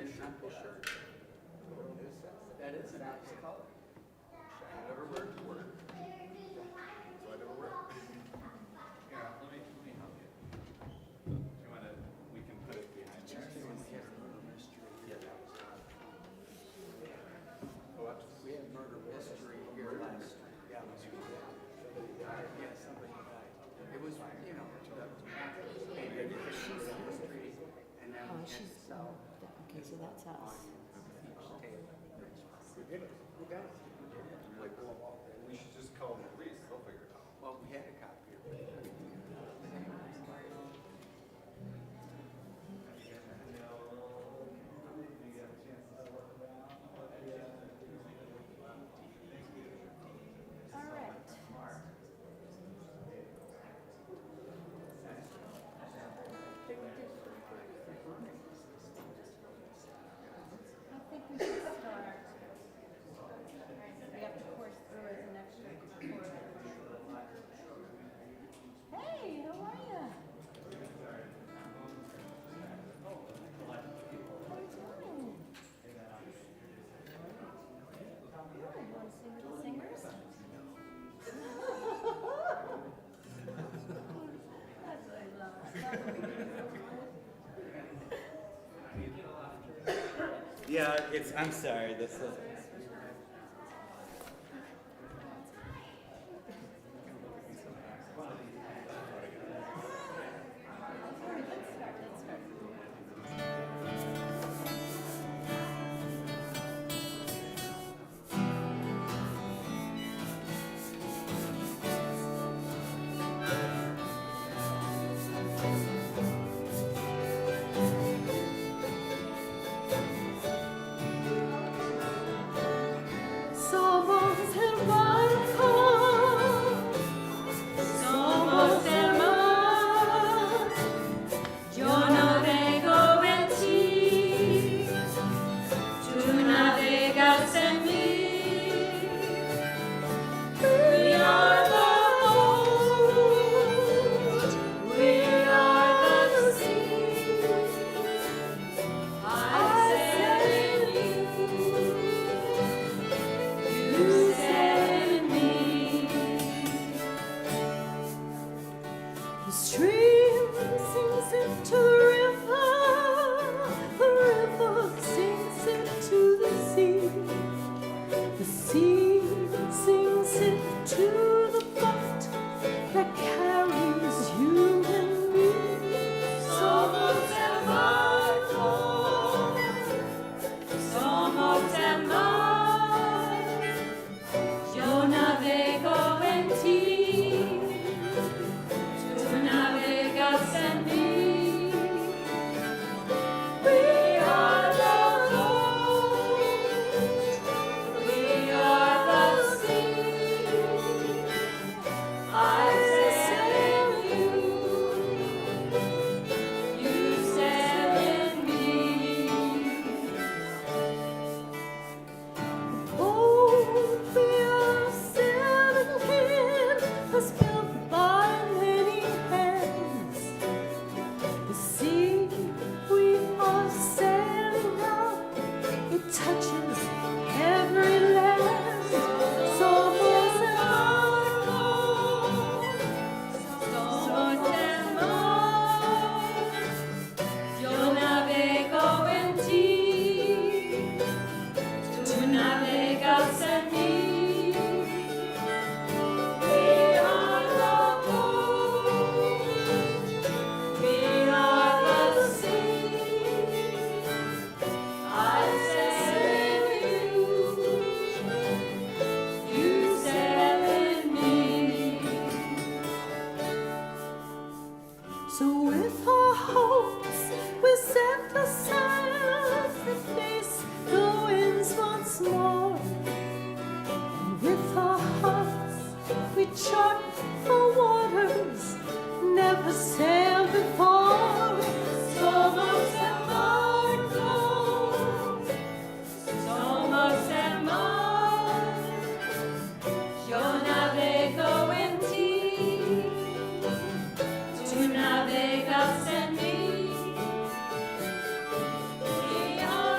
simple shirt. That is a nice color. I never wear it to work. So I never wear it. Here, let me help you. Do you want to, we can put it behind there. What? We had murder mystery here last week. Yeah, somebody died. It was, you know, the she's on the street, and then we had to sell Okay, so that's us. each table. We did it. Who got it? Like, well, we should just call the police. They'll figure it out. Well, we had a copy of it. All right. I think we should start. We have to course through as an extra report. Hey, how are you? Good. You want to sing with the singers? That's what I love. Yeah, I'm sorry, this is. Somos hermanos, somos hermanos. Yo navego en ti, tú navegas en mí. We are the boat, we are the sea. I sail in you said in me. The stream sinks into river, the river sinks into the sea sinks into the boat that carries you and me. Somos hermanos, somos hermanos. Yo navego en ti, tú navegas en mí. We are the boat, we are the sea. I sail in you sail in me. Oh, we are sailing in, was built by many hands. The sea we are sailing on, it touches every land. Somos hermanos, somos hermanos. Yo navego en ti, tú navegas en mí. We are the boat, we are the sea. I sail in you sail in me. So with our hopes we set the sails and face the winds once more. And with our hearts we chart the waters never sailed before. Somos hermanos, somos hermanos. Yo navego en ti, tú navegas en mí. We are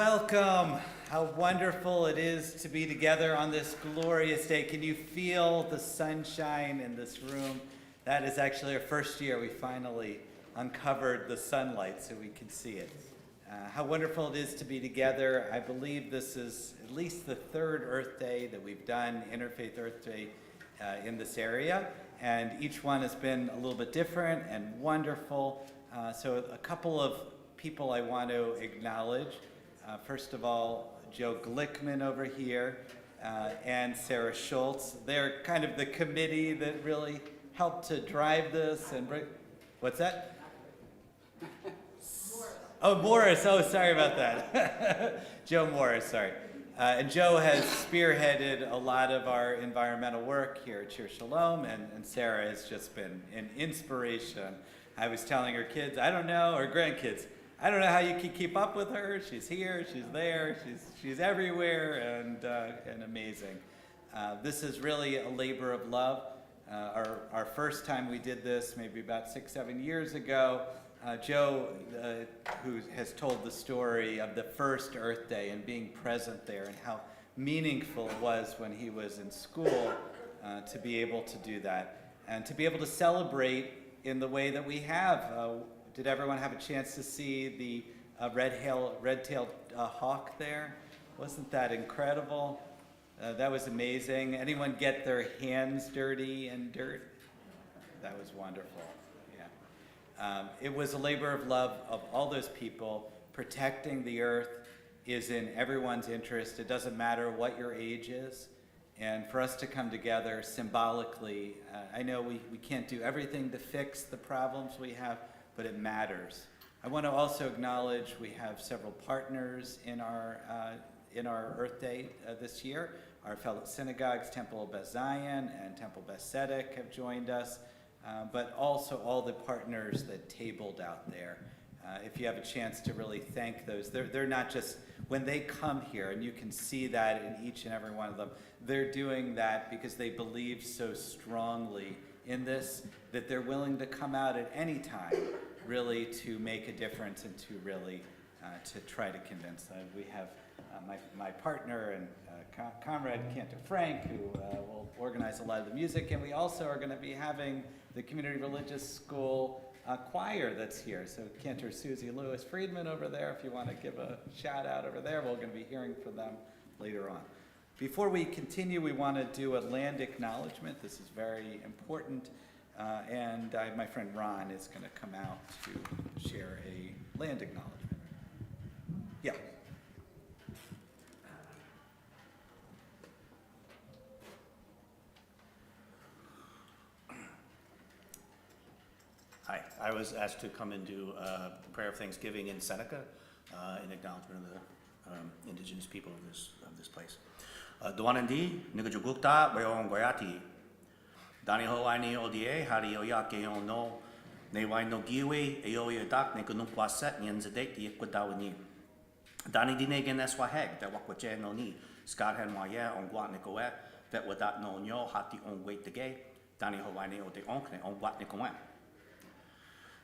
Welcome. How wonderful it is to be together on this glorious day. Can you feel the sunshine in this room? That is actually our first year. We finally uncovered the sunlight so we could see it. How wonderful it is to be together. I believe this is at least the third Earth Day that we've done, Interfaith Earth Day, in this area. And each one has been a little bit different and wonderful. So a couple of people I want to acknowledge. First of all, Joe Glickman over here and Sarah Schultz. They're kind of the committee that really helped to drive this and bring. What's that? Oh, Morris. Oh, sorry about that. Joe Morris, sorry. And Joe has spearheaded a lot of our environmental work here at Shir Shalom, and Sarah has just been an inspiration. I was telling her kids, I don't know, or grandkids, I don't know how you can keep up with her. She's here, she's there, she's everywhere, and amazing. This is really a labor of love. Our first time we did this, maybe about 6-7 years ago, Joe, who has told the story of the first Earth Day and being present there and how meaningful it was when he was in school to be able to do that and to be able to celebrate in the way that we have. Did everyone have a chance to see the red-tailed hawk there? Wasn't that incredible? That was amazing. Anyone get their hands dirty in dirt? That was wonderful. It was a labor of love of all those people. Protecting the earth is in everyone's interest. It doesn't matter what your age is. And for us to come together symbolically, I know we can't do everything to fix the problems we have, but it matters. I want to also acknowledge we have several partners in our Earth Day this year. Our fellow synagogues, Temple of Beth Zion and Temple Beth Tzedek, have joined us. But also all the partners that tabled out there. If you have a chance to really thank those, they're not just, when they come here, and you can see that in each and every one of them, they're doing that because they believe so strongly in this, that they're willing to come out at any time, really to make a difference and to really, to try to convince them. We have my partner and comrade Cantor Frank, who will organize a lot of the music, and we also are going to be having the Community Religious School choir that's here. So Cantor Susie Lewis Friedman over there, if you want to give a shout out over there, we're going to be hearing from them later on. Before we continue, we want to do a land acknowledgement. This is very important, and my friend Ron is going to come out to share a land acknowledgement. Yeah. Hi, I was asked to come and do a prayer of thanksgiving in Seneca in acknowledgement of the indigenous people of this place. Doanandi, Nigajugukta, Bayong Goyati, Dani Hawaii Odie, Hari Oyake no, Newai no Giwe, Aoya Dak, Nikanukwaset, Nyanzadek, the Equidawani. Dani Dinegan Eswaheg, that Wakwache no ni, Scott Henwaya on Guat Nicoet, that without no nyo, Hati on wait the gay, Dani Hawaii Ode Onkne on Guat Nicoet.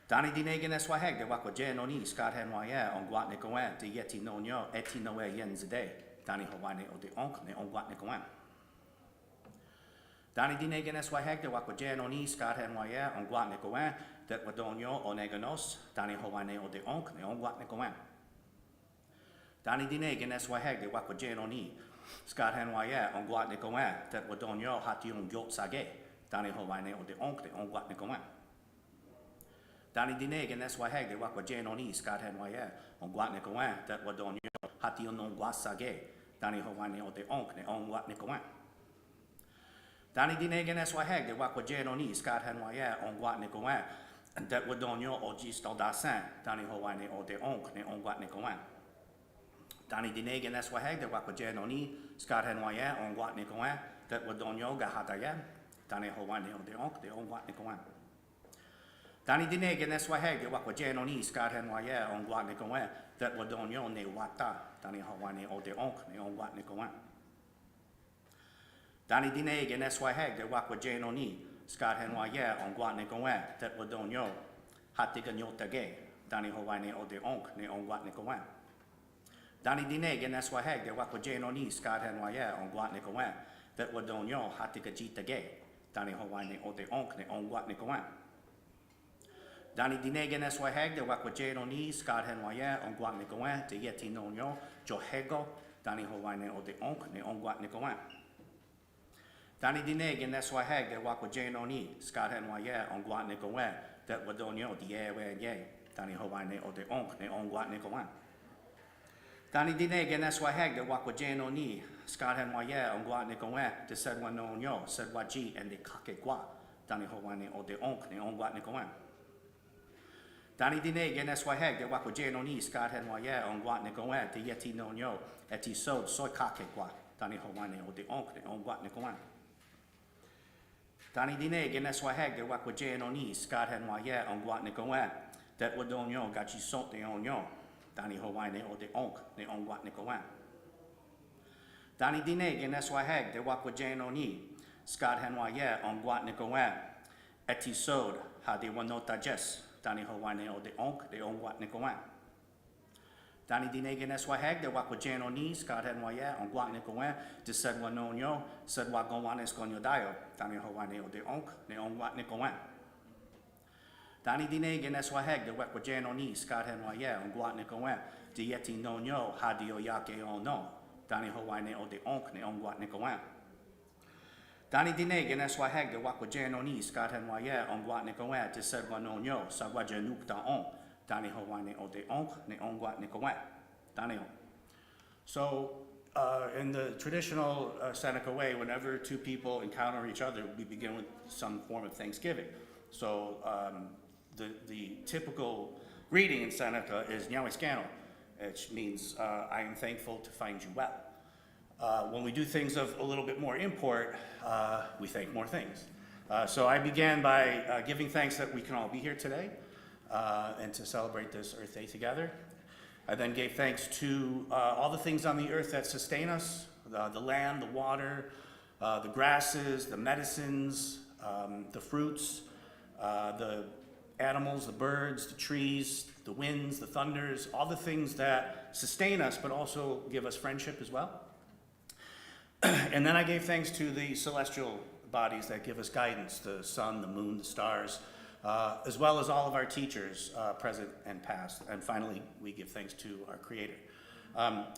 Dani Dinegan Eswaheg, the Wakwaje no ni, Scott Henwaya on Guat Nicoet, the Yeti no nyo, Eti no Yenzade, Dani Hawaii Ode Onkne on Guat Nicoet. Dani Dinegan Eswaheg, the Wakwaje no ni, Scott Henwaya on Guat Nicoet, that Wadonyo Oneganos, Dani Hawaii Ode Onkne on Guat Nicoet. Dani Dinegan Eswaheg, the Wakwaje no ni, Scott Henwaya on Guat Nicoet, that Wadonyo Hatiun Gyot Sage, Dani Hawaii Ode Onkne on Guat Nicoet. Dani Dinegan Eswaheg, the Wakwaje no ni, Scott Henwaya on Guat Nicoet, that Wadonyo Hatiun on Guat Sage, Dani Hawaii Ode Onkne on Guat Nicoet. Dani Dinegan Eswaheg, the Wakwaje no ni, Scott Henwaya on Guat Nicoet, that Wadonyo Ojis Daldasan, Dani Hawaii Ode Onkne on Guat Nicoet. Dani Dinegan Eswaheg, the Wakwaje no ni, Scott Henwaya on Guat Nicoet, that Wadonyo Gahataya, Dani Hawaii Ode Onkne on Guat Nicoet. Dani Dinegan Eswaheg, the Wakwaje no ni, Scott Henwaya on Guat Nicoet, that Wadonyo Ne Wata, Dani Hawaii Ode Onkne on Guat Nicoet. Dani Dinegan Eswaheg, the Wakwaje no ni, Scott Henwaya on Guat Nicoet, that Wadonyo Hatiganyotage, Dani Hawaii Ode Onkne on Guat Nicoet. Dani dinege neswa heg de wako jeno ni skad henwaye on guat nikowen that wadonyo hatika jita ge. Dani Hawaii o de onk ne on guat nikowen. Dani dinege neswa heg de wako jeno ni skad henwaye on guat nikowen de yeti nonyo jo hego. Dani Hawaii o de onk ne on guat nikowen. Dani dinege neswa heg de wako jeno ni skad henwaye on guat nikowen that wadonyo di ewe ye. Dani Hawaii o de onk ne on guat nikowen. Dani dinege neswa heg de wako jeno ni skad henwaye on guat nikowen de sedwa nonyo sedwa ji and de kake gua. Dani Hawaii o de onk ne on guat nikowen. Dani dinege neswa heg de wako jeno ni skad henwaye on guat nikowen de yeti nonyo eti sod soy kake gua. Dani Hawaii o de onk ne on guat nikowen. Dani dinege neswa heg de wako jeno ni skad henwaye on guat nikowen that wadonyo gachi sot de onyo. Dani Hawaii o de onk ne on guat nikowen. Dani dinege neswa heg de wako jeno ni skad henwaye on guat nikowen eti sod ha de wanota jes. Dani Hawaii o de onk de on guat nikowen. Dani dinege neswa heg de wako jeno ni skad henwaye on guat nikowen de sedwa nonyo sedwa gowanes konyo dayo. Dani Hawaii o de onk ne on guat nikowen. Dani dinege neswa heg de wako jeno ni skad henwaye on guat nikowen de yeti nonyo ha dio yake o no. Dani Hawaii o de onk ne on guat nikowen. Dani dinege neswa heg de wako jeno ni skad henwaye on guat nikowen de sedwa nonyo sagwa jenuk da on. Dani Hawaii o de onk ne on guat nikowen. Dani. So, in the traditional Seneca way, whenever two people encounter each other, we begin with some form of thanksgiving. So, the typical greeting in Seneca is Nyawiskano, which means I am thankful to find you well. When we do things of a little bit more import, we thank more things. So I began by giving thanks that we can all be here today and to celebrate this Earth Day together. I then gave thanks to all the things on the earth that sustain us, the land, the water, the grasses, the medicines, the fruits, the animals, the birds, the trees, the winds, the thunders, all the things that sustain us but also give us friendship as well. And then I gave thanks to the celestial bodies that give us guidance, the sun, the moon, the stars, as well as all of our teachers, present and past. And finally, we give thanks to our Creator.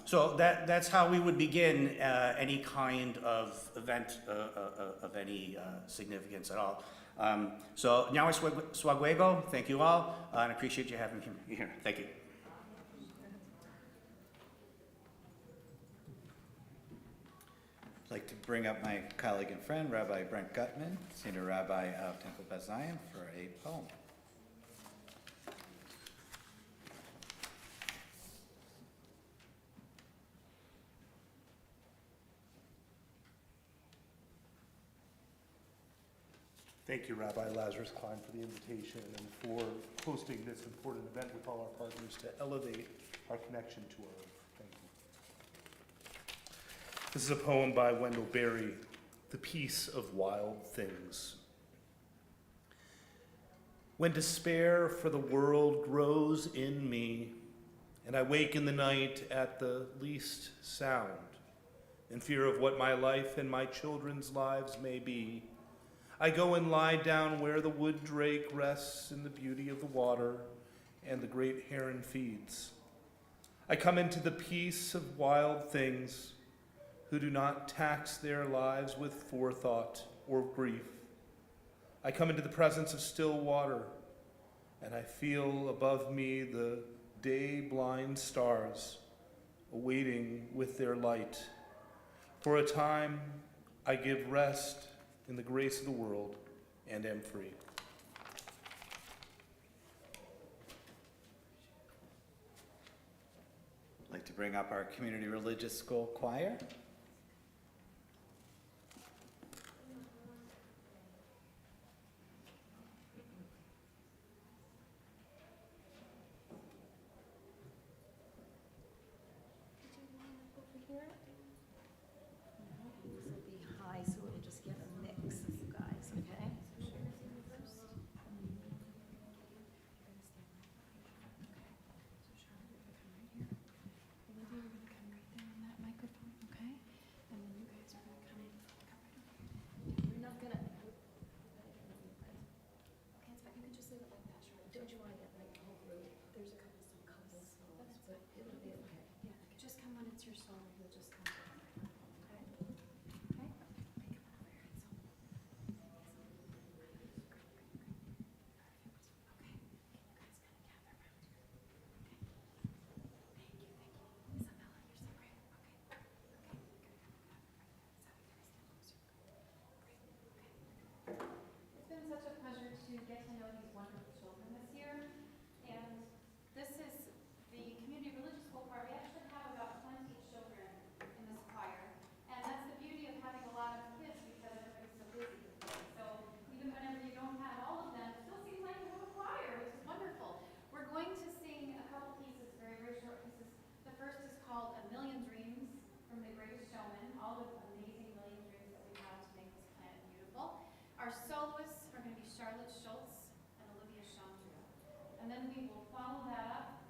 So that's how we would begin any kind of event of any significance at all. So, Nyawa Swagwego, thank you all, and I appreciate you having me here. Thank you. I'd like to bring up my colleague and friend, Rabbi Brent Gutman, Senior Rabbi of Temple Beth Zion, for a poem. Thank you, Rabbi Lazarus Klein, for the invitation and for hosting this important event with all our partners to elevate our connection to our earth. Thank you. This is a poem by Wendell Berry, The Peace of Wild Things. When despair for the world grows in me, and I wake in the night at the least sound, in fear of what my life and my children's lives may be, I go and lie down where the wood drake rests in the beauty of the water and the great heron feeds. I come into the peace of wild things who do not tax their lives with forethought or grief. I come into the presence of still water, and I feel above me the day-blind stars awaiting with their light. For a time, I give rest in the grace of the world and am free. I'd like to bring up our Community Religious School Choir. Charlotte Schultz and Olivia Chandra. And then we will follow that up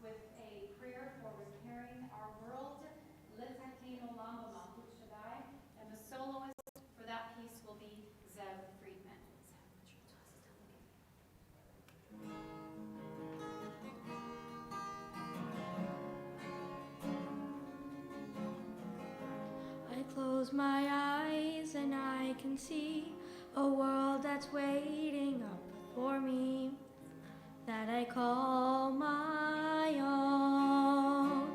with a prayer for repairing our world, Litakino Lamba Mahut Shaddai, and the soloist for that piece will be Zev Friedman. I close my eyes and I can see a world that's waiting up for me, that I call my own.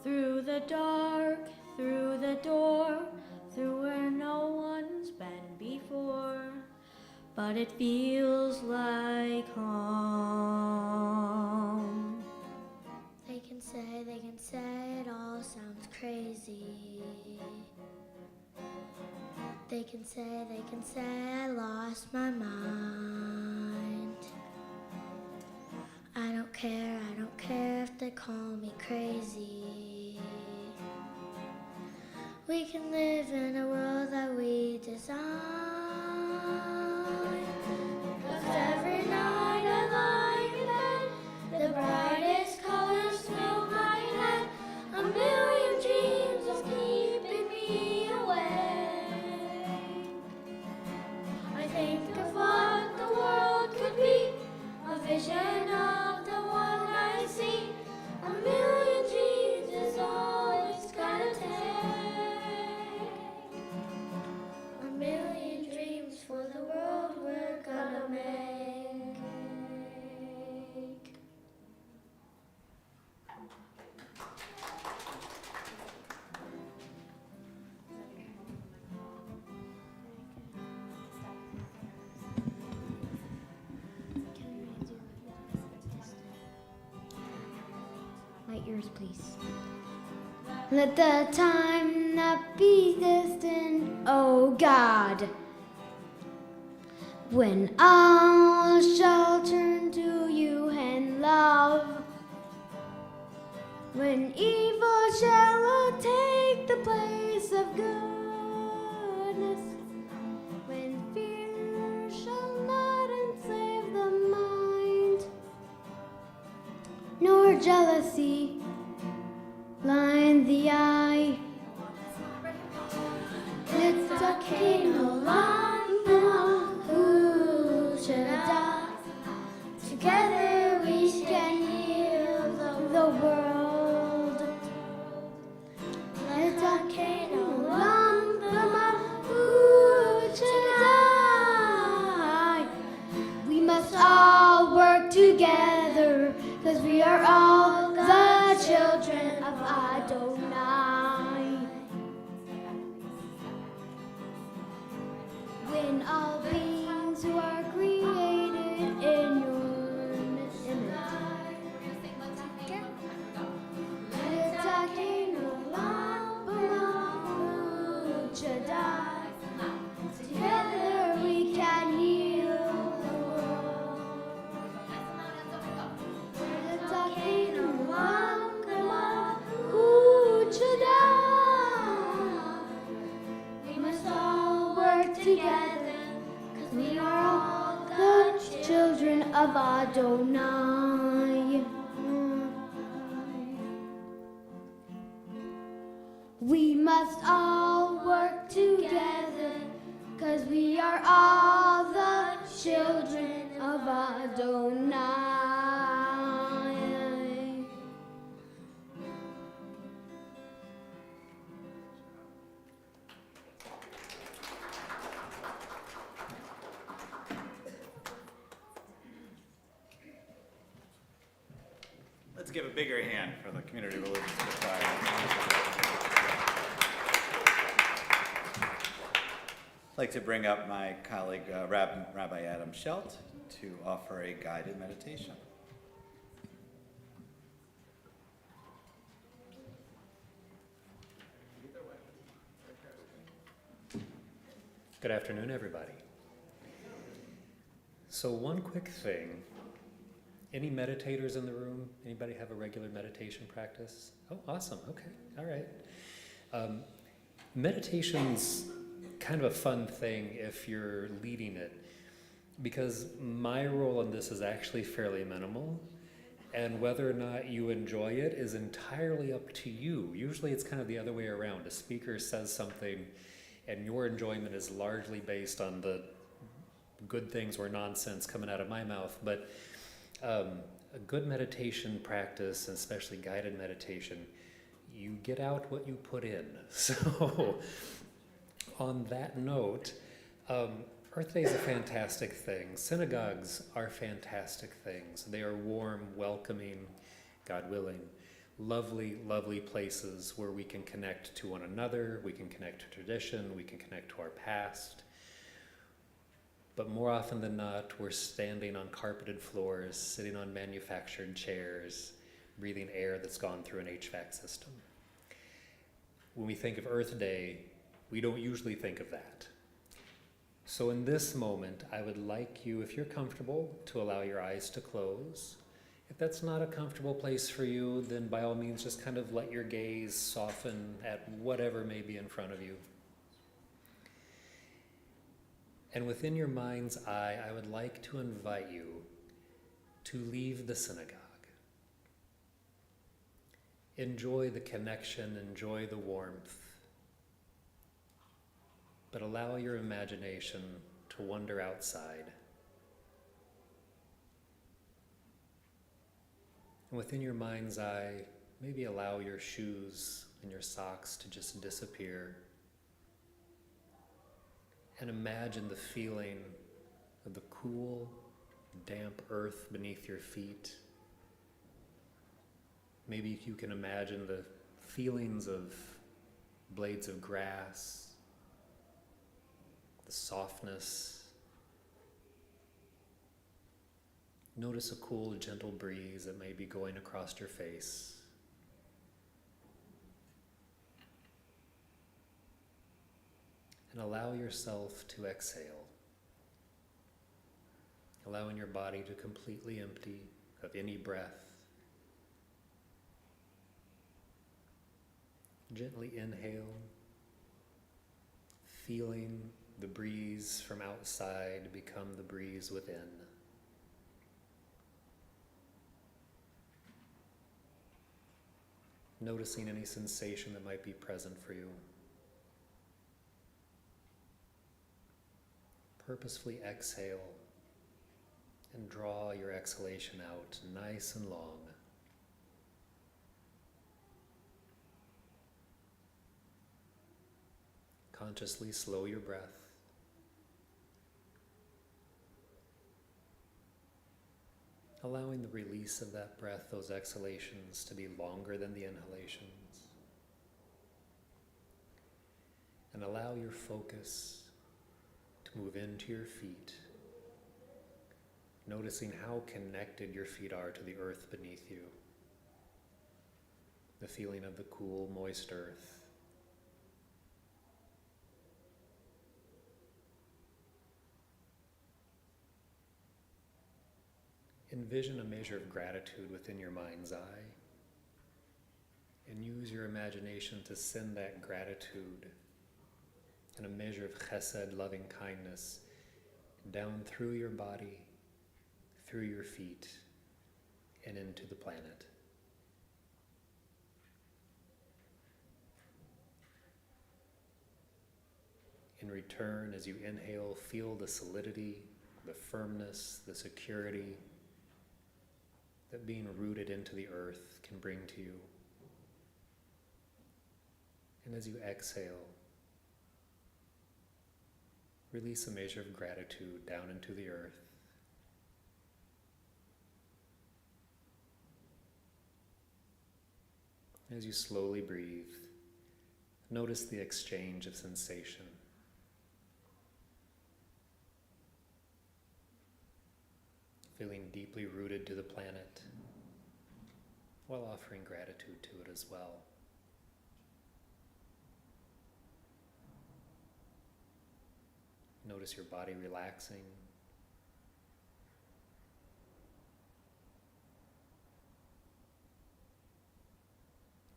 Through the dark, through the door, through where no one's been before, but it feels like home. They can say it all sounds crazy. They can say I lost my mind. I don't care if they call me crazy. We can live in a world that we design. 'Cause every night I lie in bed, the brightest colors fill my head. A million dreams are keeping me awake. I think of what the world could be, a vision of the one I see. A million dreams is all it's gotta take. A million dreams for the world we're gonna make. My ears, please. Let the time not be distant, oh God, when all shall turn to you and love, when evil shall take the place of goodness, when fear shall not enslave the mind, nor jealousy blind the eye. It's a king who should die. Together we can heal the world. It's a king who should die. We must all work together, 'cause we are all the children of Adonai. When all beings who are created in your image, together we can heal the world. We must all work together, 'cause we are all the children of Adonai. We must all work together, 'cause we are all the children of Adonai. Let's give a bigger hand for the Community Religious Choir. I'd like to bring up my colleague, Rabbi Adam Schelt, to offer a guided meditation. Good afternoon, everybody. So one quick thing. Any meditators in the room? Anybody have a regular meditation practice? Oh, awesome. Okay. All right. Meditation's kind of a fun thing if you're leading it, because my role in this is actually fairly minimal, and whether or not you enjoy it is entirely up to you. Usually it's kind of the other way around. A speaker says something and your enjoyment is largely based on the good things or nonsense coming out of my mouth. But a good meditation practice, and especially guided meditation, you get out what you put in. So on that note, Earth Day is a fantastic thing. Synagogues are fantastic things. They are warm, welcoming, God willing, lovely, lovely places where we can connect to one another, we can connect to tradition, we can connect to our past. But more often than not, we're standing on carpeted floors, sitting on manufactured chairs, breathing air that's gone through an HVAC system. When we think of Earth Day, we don't usually think of that. So in this moment, I would like you, if you're comfortable, to allow your eyes to close. If that's not a comfortable place for you, then by all means, just kind of let your gaze soften at whatever may be in front of you. And within your mind's eye, I would like to invite you to leave the synagogue. Enjoy the connection, enjoy the warmth, but allow your imagination to wander outside. And within your mind's eye, maybe allow your shoes and your socks to just disappear. And imagine the feeling of the cool, damp earth beneath your feet. Maybe you can imagine the feelings of blades of grass, the softness. Notice a cool, gentle breeze that may be going across your face. And allow yourself to exhale, allowing your body to completely empty of any breath. Gently inhale, feeling the breeze from outside become the breeze within. Noticing any sensation that might be present for you. Purposefully exhale and draw your exhalation out nice and long. Consciously slow your breath. Allowing the release of that breath, those exhalations, to be longer than the inhalations. And allow your focus to move into your feet, noticing how connected your feet are to the earth beneath you. The feeling of the cool, moist earth. Envision a measure of gratitude within your mind's eye, and use your imagination to send that gratitude and a measure of chesed, loving kindness, down through your body, through your feet, and into the planet. In return, as you inhale, feel the solidity, the firmness, the security that being rooted into the earth can bring to you. And as you exhale, release a measure of gratitude down into the earth. As you slowly breathe, notice the exchange of sensation. Feeling deeply rooted to the planet, while offering gratitude to it as well. Notice your body relaxing.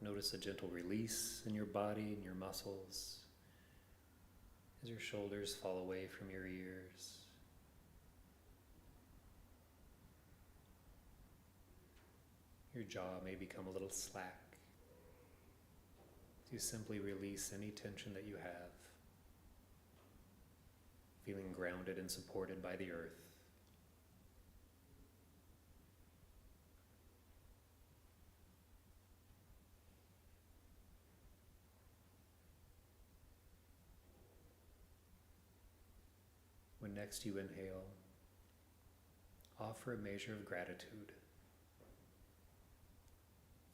Notice a gentle release in your body and your muscles as your shoulders fall away from your ears. Your jaw may become a little slack. You simply release any tension that you have, feeling grounded and supported by the earth. When next you inhale, offer a measure of gratitude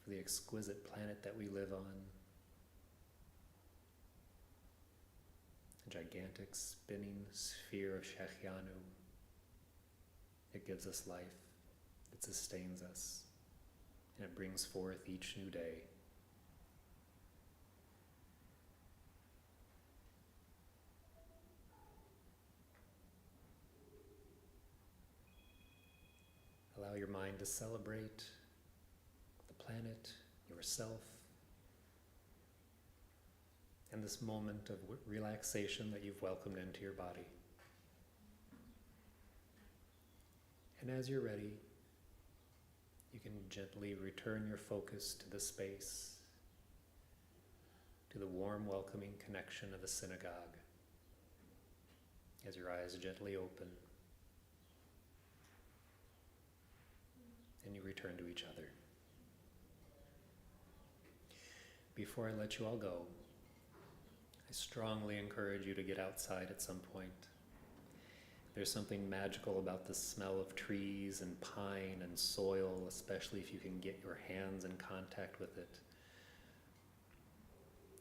for the exquisite planet that we live on, the gigantic spinning sphere of Shekianu. It gives us life, it sustains us, and it brings forth each new day. Allow your mind to celebrate the planet, yourself, and this moment of relaxation that you've welcomed into your body. And as you're ready, you can gently return your focus to the space, to the warm, welcoming connection of the synagogue, as your eyes gently open and you return to each other. Before I let you all go, I strongly encourage you to get outside at some point. There's something magical about the smell of trees and pine and soil, especially if you can get your hands in contact with it.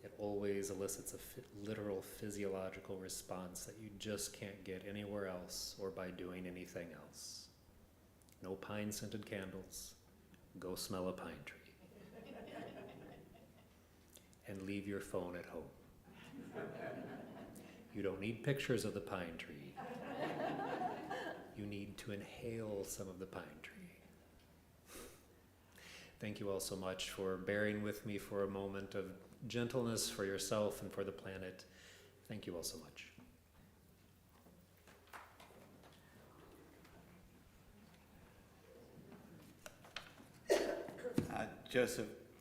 It always elicits a literal physiological response that you just can't get anywhere else or by doing anything else. No pine-scented candles. Go smell a pine tree. And leave your phone at home. You don't need pictures of the pine tree. You need to inhale some of the pine tree. Thank you all so much for bearing with me for a moment of gentleness for yourself and for the planet. Thank you all so much.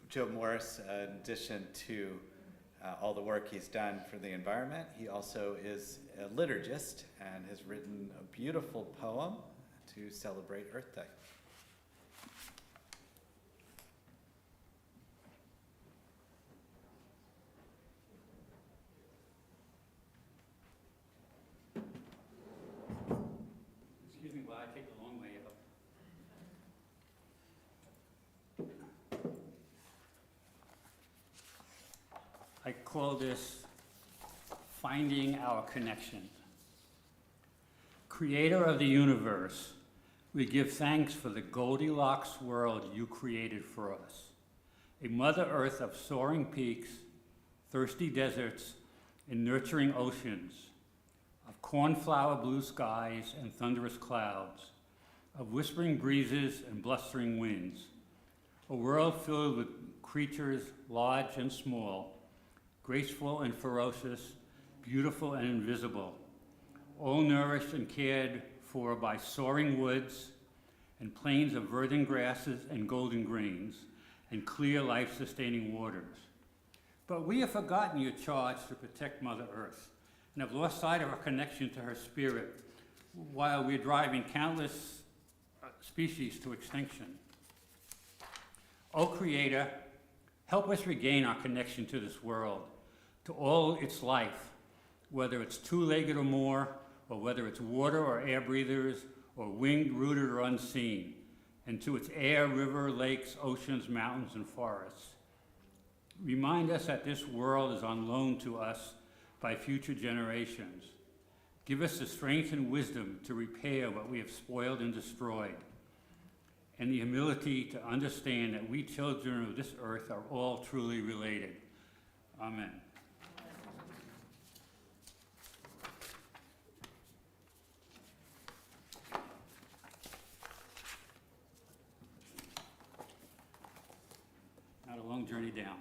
Joe Morris, in addition to all the work he's done for the environment, he also is a liturgist and has written a beautiful poem to celebrate Earth Day. Excuse me while I take the long way up. I call this Finding Our Connection. Creator of the universe, we give thanks for the Goldilocks world you created for us. A Mother Earth of soaring peaks, thirsty deserts, and nurturing oceans, of cornflower blue skies and thunderous clouds, of whispering breezes and blustering winds. A world filled with creatures large and small, graceful and ferocious, beautiful and invisible, all nourished and cared for by soaring woods and plains of verdant grasses and golden grains and clear life-sustaining waters. But we have forgotten your charge to protect Mother Earth and have lost sight of our connection to her spirit while we're driving countless species to extinction. O Creator, help us regain our connection to this world, to all its life, whether it's two-legged or more, or whether it's water or air breathers, or winged, rooted, or unseen, and to its air, river, lakes, oceans, mountains, and forests. Remind us that this world is on loan to us by future generations. Give us the strength and wisdom to repair what we have spoiled and destroyed, and the humility to understand that we children of this earth are all truly related. Amen. Not a long journey down.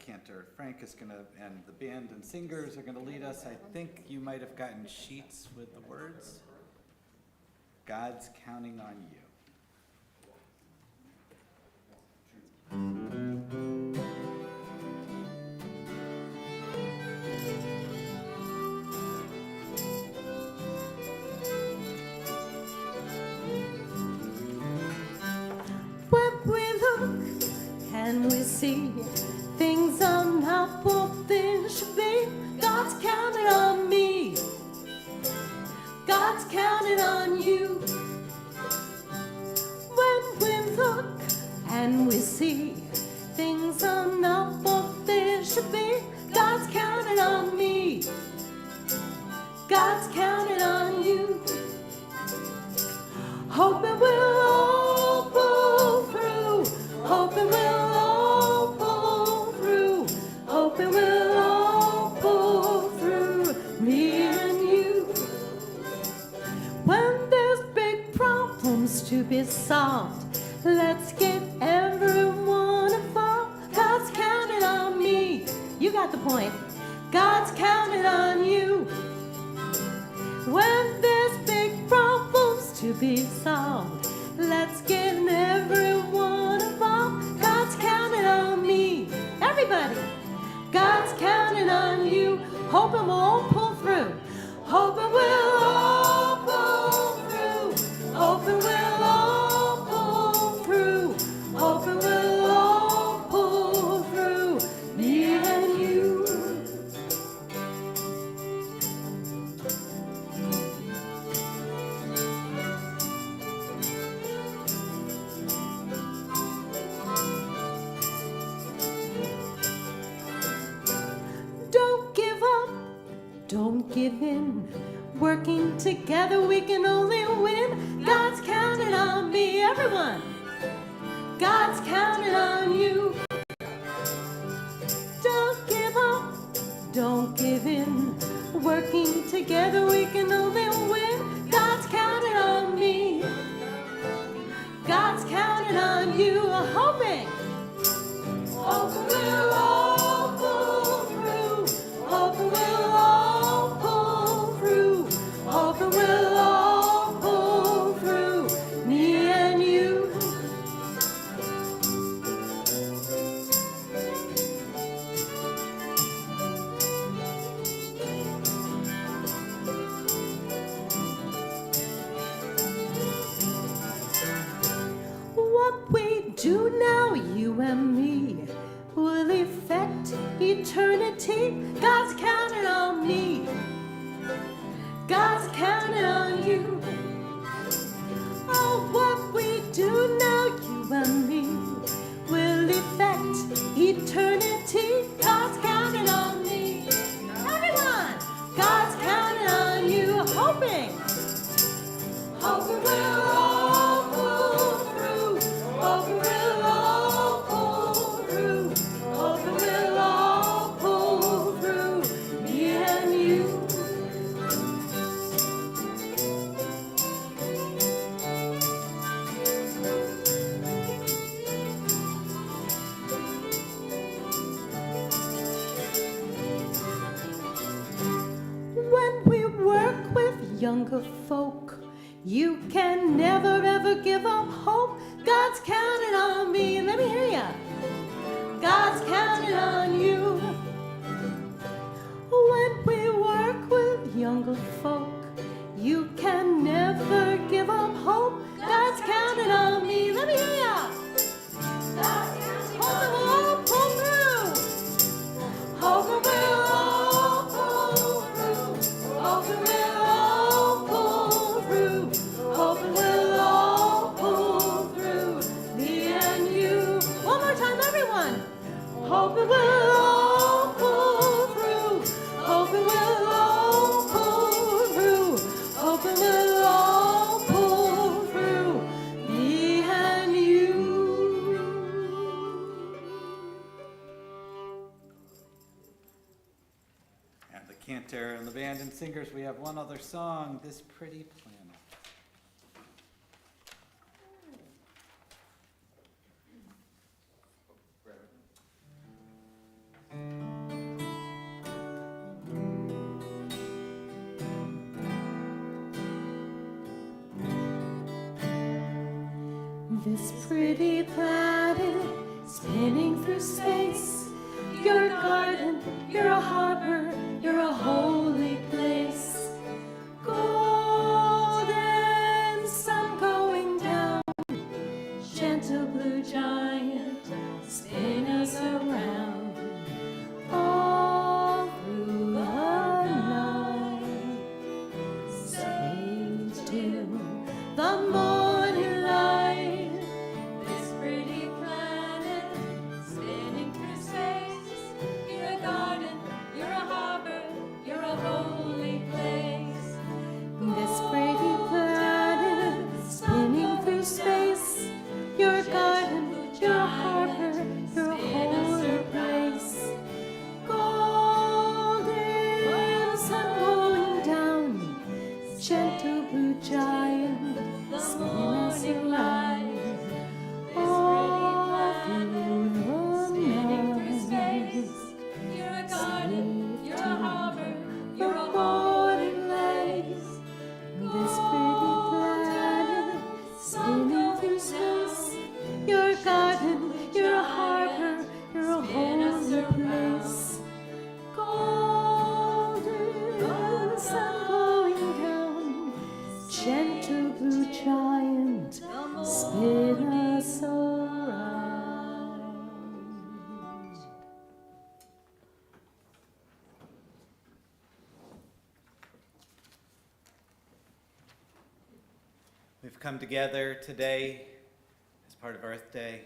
Cantor Frank is gonna, and the band and singers are gonna lead us. I think you might have gotten sheets with the words. God's counting on you. When we look and we see things are not what they should be, God's counting on me. God's counting on you. When we look and we see things are not what they should be, God's counting on me. God's counting on you. Hoping we'll all pull through. Hoping we'll all pull through. Hoping we'll all pull through. Me and you. When there's big problems to be solved, let's get everyone involved. God's counting on me. You got the point. God's counting on you. When there's big problems to be solved, let's get everyone involved. God's counting on me. Everybody. God's counting on you. Hoping we'll all pull through. Hoping we'll all pull through. Hoping we'll all pull through. Hoping we'll all pull through. Me and you. Don't give up, don't give in. Working together we can only win. God's counting on me, everyone. God's counting on you. Don't give up, don't give in. Working together we can only win. God's counting on me. God's counting on you. Hoping we'll all pull through. Hoping we'll all pull through. Hoping we'll all pull through. Me and you. What we do now, you and me, will affect eternity. God's counting on me. God's counting on you. Oh, what we do now, you and me, will affect eternity. God's counting on me. Everyone, God's counting on you. Hoping we'll all pull through. Hoping we'll all pull through. Hoping we'll all pull through. Me and you. When we work with younger folk, you can never ever give up hope. God's counting on me. Let me hear ya. God's counting on you. When we work with younger folk, you can never give up hope. God's counting on me. Let me hear ya. Hoping we'll all pull through. Hoping we'll all pull through. Hoping we'll all pull through. Hoping we'll all pull through. Me and you. One more time, everyone. Hoping we'll all pull through. Hoping we'll all pull through. Hoping we'll all pull through. Me and you. And the Cantor and the band and singers, we have one other song, This Pretty Planet. This pretty planet spinning through space. You're a garden, you're a harbor, you're a holy place. Golden sun going down, gentle blue giant, spin us around. All through the night, stay till the morning light. This pretty planet spinning through space. You're a garden, you're a harbor, you're a holy place. This pretty planet spinning through space. You're a garden, you're a harbor, you're a holy place. Golden sun going down, gentle blue giant, spin us around. All through the night, you're a garden, you're a harbor, you're a holy place. This pretty planet spinning through space. You're a garden, you're a harbor, you're a holy place. Golden sun going down, gentle blue giant, spin us around. We've come together today as part of Earth Day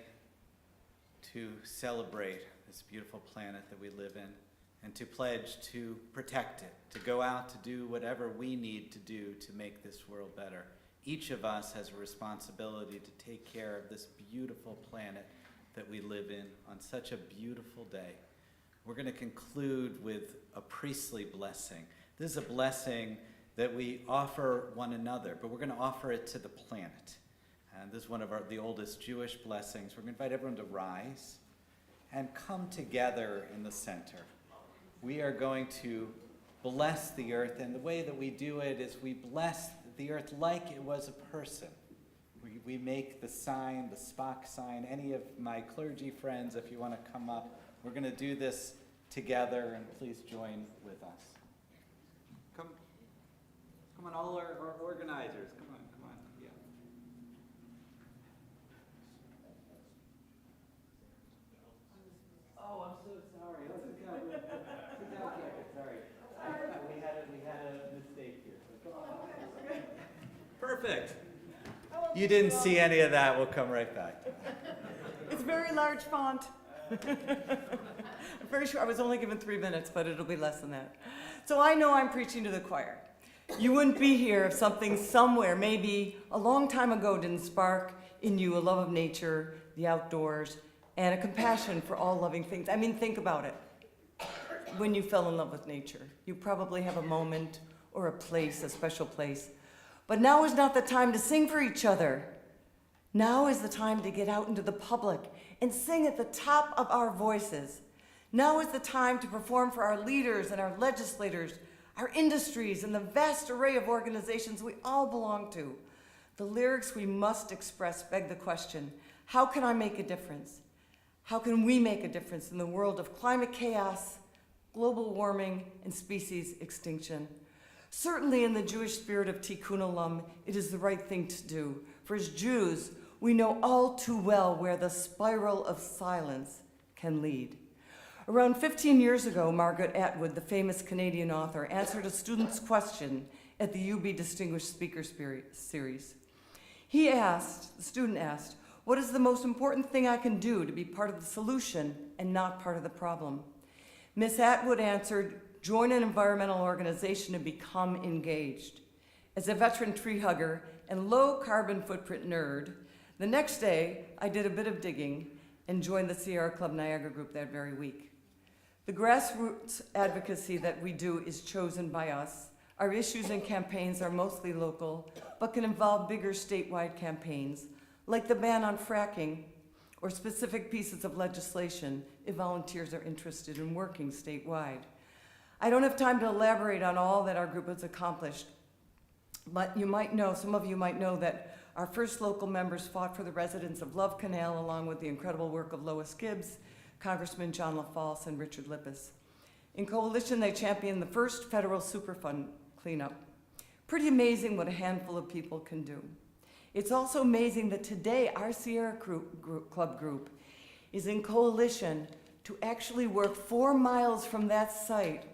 to celebrate this beautiful planet that we live in and to pledge to protect it, to go out to do whatever we need to do to make this world better. Each of us has a responsibility to take care of this beautiful planet that we live in on such a beautiful day. We're going to conclude with a priestly blessing. This is a blessing that we offer one another, but we're going to offer it to the planet. And this is one of the oldest Jewish blessings. We're going to invite everyone to rise and come together in the center. We are going to bless the earth, and the way that we do it is we bless the earth like it was a person. We make the sign, the Spock sign. Any of my clergy friends, if you want to come up, we're going to do this together, and please join with us. Come on, all our organizers. Come on, yeah. Oh, I'm so sorry. Sit down, Kevin. Sorry. We had a mistake here. So come on. Perfect. You didn't see any of that. We'll come right back. It's very large font. I'm very sure I was only given 3 minutes, but it'll be less than that. So I know I'm preaching to the choir. You wouldn't be here if something somewhere, maybe a long time ago, didn't spark in you a love of nature, the outdoors, and a compassion for all loving things. I mean, think about it. When you fell in love with nature, you probably have a moment or a place, a special place. But now is not the time to sing for each other. Now is the time to get out into the public and sing at the top of our voices. Now is the time to perform for our leaders and our legislators, our industries, and the vast array of organizations we all belong to. The lyrics we must express beg the question, how can I make a difference? How can we make a difference in the world of climate chaos, global warming, and species extinction? Certainly in the Jewish spirit of Tikkun Olam, it is the right thing to do. For as Jews, we know all too well where the spiral of silence can lead. Around 15 years ago, Margaret Atwood, the famous Canadian author, answered a student's question at the UB Distinguished Speaker Series. The student asked, what is the most important thing I can do to be part of the solution and not part of the problem? Miss Atwood answered, join an environmental organization and become engaged. As a veteran tree hugger and low carbon footprint nerd, the next day I did a bit of digging and joined the Sierra Club Niagara group that very week. The grassroots advocacy that we do is chosen by us. Our issues and campaigns are mostly local, but can involve bigger statewide campaigns, like the ban on fracking or specific pieces of legislation if volunteers are interested in working statewide. I don't have time to elaborate on all that our group has accomplished, but you might know, some of you might know that Our first local members fought for the residents of Love Canal, along with the incredible work of Lois Gibbs, Congressman John LaFalce, and Richard Lippis. In coalition, they championed the first federal Superfund cleanup. Pretty amazing what a handful of people can do. It's also amazing that today our Sierra Club group is in coalition to actually work 4 miles from that site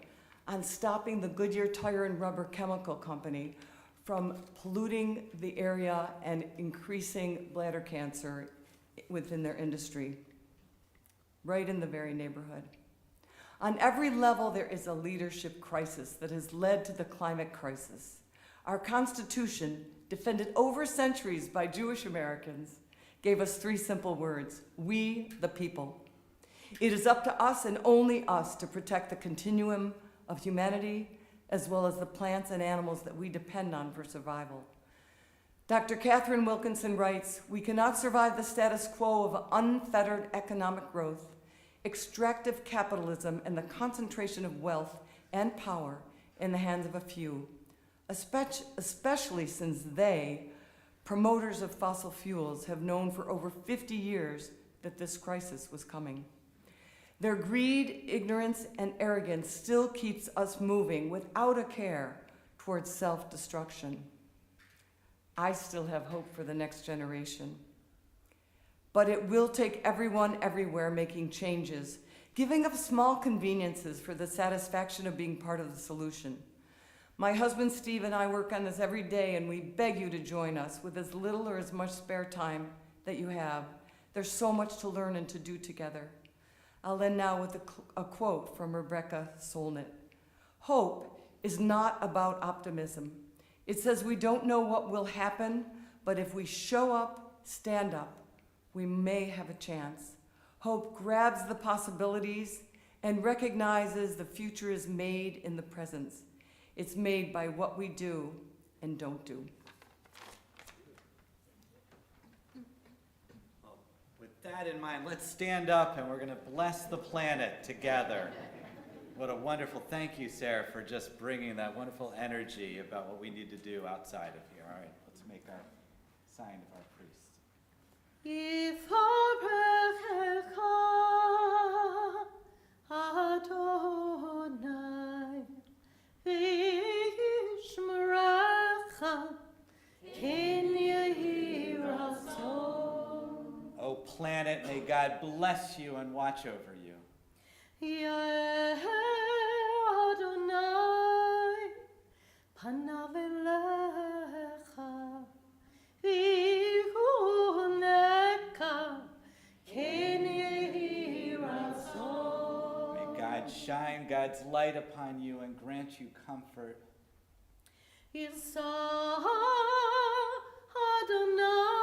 on stopping the Goodyear Tire and Rubber Chemical Company from polluting the area and increasing bladder cancer within their industry, right in the very neighborhood. On every level, there is a leadership crisis that has led to the climate crisis. Our Constitution, defended over centuries by Jewish Americans, gave us 3 simple words: we the people. It is up to us and only us to protect the continuum of humanity, as well as the plants and animals that we depend on for survival. Dr. Catherine Wilkinson writes, "We cannot survive the status quo of unfettered economic growth, extractive capitalism, and the concentration of wealth and power in the hands of a few, especially since they, promoters of fossil fuels, have known for over 50 years that this crisis was coming. Their greed, ignorance, and arrogance still keeps us moving without a care towards self-destruction. I still have hope for the next generation. But it will take everyone everywhere making changes, giving up small conveniences for the satisfaction of being part of the solution. My husband Steve and I work on this every day, and we beg you to join us with as little or as much spare time that you have. There's so much to learn and to do together." I'll end now with a quote from Rebecca Solnit. "Hope is not about optimism. It says we don't know what will happen, but if we show up, stand up, we may have a chance. Hope grabs the possibilities and recognizes the future is made in the present. It's made by what we do and don't do." With that in mind, let's stand up and we're going to bless the planet together. What a wonderful, thank you, Sarah, for just bringing that wonderful energy about what we need to do outside of here. All right, let's make our sign of our priest. Adonai, Vishmerecha, Ken Yehiratzon. Oh, planet, may God bless you and watch over you. Yeh Adonai, Panav Elecha, Vihuneka, Ken Yehiratzon. May God shine God's light upon you and grant you comfort. Yisah Adonai,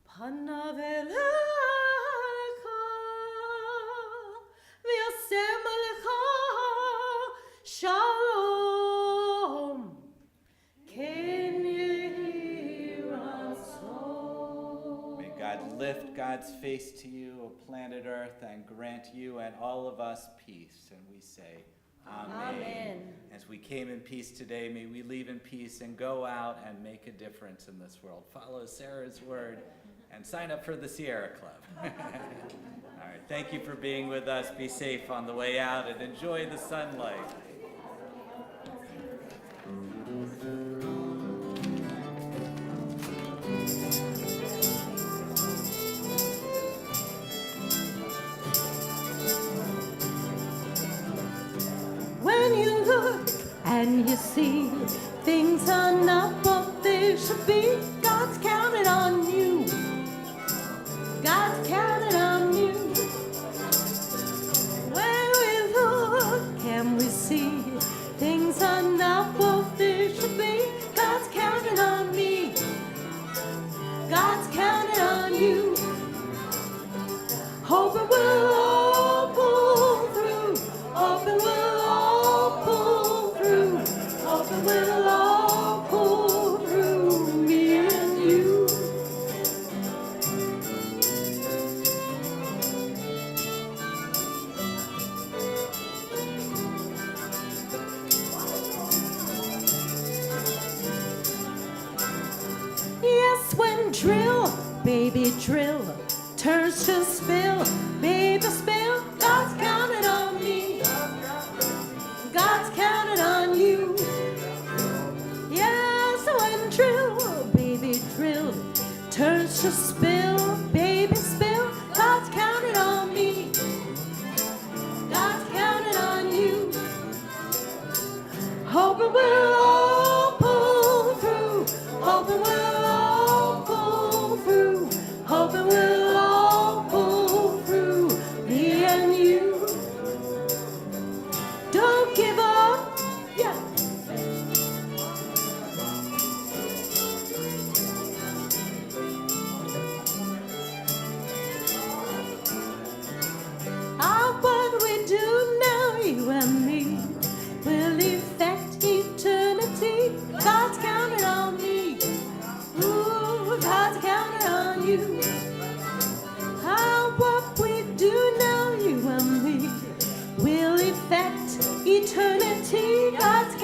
Panav Elecha, V'yasem Alecha Shalom, Ken Yehiratzon. May God lift God's face to you, O planet Earth, and grant you and all of us peace. And we say, Amen. Amen. As we came in peace today, may we leave in peace and go out and make a difference in this world. Follow Sarah's word and sign up for the Sierra Club. All right, thank you for being with us. Be safe on the way out and enjoy the sunlight. When you look and you see things are not what they should be, God's counted on you. God's counted on you. When we look and we see things are not what they should be, God's counted on me. God's counted on you. Hope it will all pull through. Hope it will all pull through. Hope it will all pull through me and you. drill, baby drill, turns to spill, baby spill. God's counting on me. God's counting on you. Yes, when drill, baby drill, turns to spill, baby spill. God's counting on me. God's counting on you. Hoping we'll all pull through. Hoping we'll all pull through. Hoping we'll all pull through. Me and you. Don't give up. Yeah. What we do now, you and me, will affect eternity. God's counting on me. Ooh, God's counting on you. What we do now, you and me, will affect eternity. God's